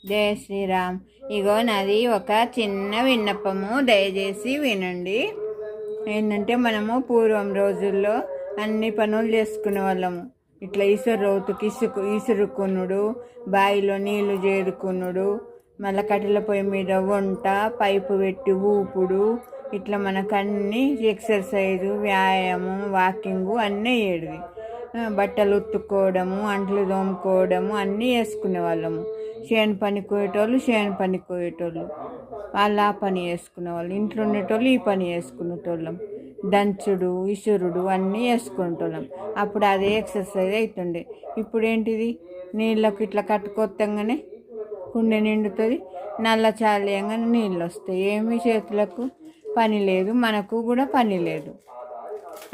జయ శ్రీరామ్. ఇగో నాది ఒక చిన్న విన్నపము, దయచేసి వినండి. ఏంటంటే మనము పూర్వం రోజుల్లో అన్ని పనులు చేసుకునే వాళ్ళము. ఇట్లా ఇసురుతుకి ఇసురుకునుడు, బావిలో నీళ్లు చేరుకునుడు, మళ్ళీ కట్టెల పొయ్యి మీద వంట, పైపు పెట్టి ఊపుడు, ఇట్లా మనకు అన్నీ ఎక్సర్సైజు, వ్యాయామం, వాకింగు అన్నీ ఏడివి. బట్టలు ఉత్తుకోవడము, అంట్లు తోముకోవడము అన్నీ వేసుకునే వాళ్ళము. చేను పనికి పోయేటోళ్ళు వాళ్ళు ఆ పని చేసుకునేవాళ్ళు, ఇంట్లో ఉండేటోళ్ళు ఈ పని చేసుకునేటోళ్ళం. దంచుడు, ఇసురుడు అన్నీ వేసుకునేటోళ్ళం. అప్పుడు అదే ఎక్సర్సైజ్ అవుతుండే. ఇప్పుడు ఏంటిది, నీళ్ళకు ఇట్లా కట్టుకొత్తంగానే కుండె నిండుతుంది, నల్ల చాలేయంగానే నీళ్ళు వస్తాయి. ఏమి చేతులకు పని లేదు, మనకు కూడా పని లేదు.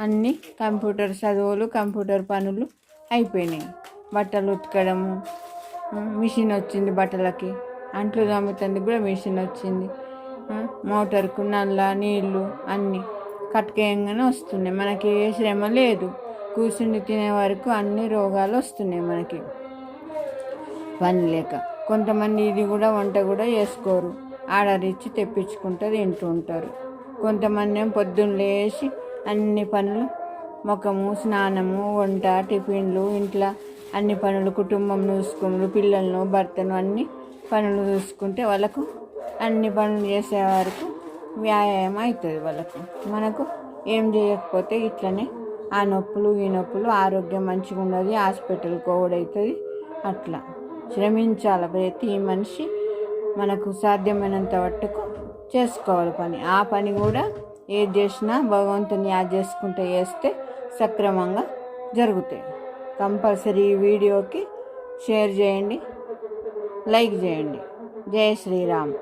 అన్నీ కంప్యూటర్ చదువులు, కంప్యూటర్ పనులు అయిపోయినాయి. బట్టలు ఉతకడము, మిషన్ వచ్చింది బట్టలకి, అంట్లు తోముతందుకు కూడా మిషన్ వచ్చింది. మోటార్కు నల్ల నీళ్ళు అన్నీ కట్టుకేయంగానే వస్తున్నాయి. మనకి ఏ శ్రమ లేదు. కూర్చుని తినే వరకు అన్ని రోగాలు వస్తున్నాయి మనకి పని లేక. కొంతమంది ఇది కూడా వంట కూడా చేసుకోరు, ఆర్డర్ ఇచ్చి తెప్పించుకుంటూ తింటూ ఉంటారు. కొంతమంది ఏమో పొద్దున్న లేచి అన్ని పనులు, ముఖము, స్నానము, వంట, టిఫిన్లు, ఇంట్లో అన్ని పనులు, కుటుంబం చూసుకుని, పిల్లలను, భర్తను అన్ని పనులు చూసుకుంటే వాళ్ళకు అన్ని పనులు చేసే వరకు వ్యాయామం అవుతుంది వాళ్ళకు. మనకు ఏం చేయకపోతే ఇట్లనే ఆ నొప్పులు ఈ నొప్పులు, ఆరోగ్యం మంచిగా ఉండదు, హాస్పిటల్కి పోవడవుతుంది. అట్లా శ్రమించాలి ప్రతి మనిషి. మనకు సాధ్యమైనంత మట్టుకు చేసుకోవాలి పని. ఆ పని కూడా ఏది చేసినా భగవంతుని యాద్ చేసుకుంటే చేస్తే సక్రమంగా జరుగుతాయి. కంపల్సరీ ఈ వీడియోకి షేర్ చేయండి, లైక్ చేయండి. జై శ్రీరామ్.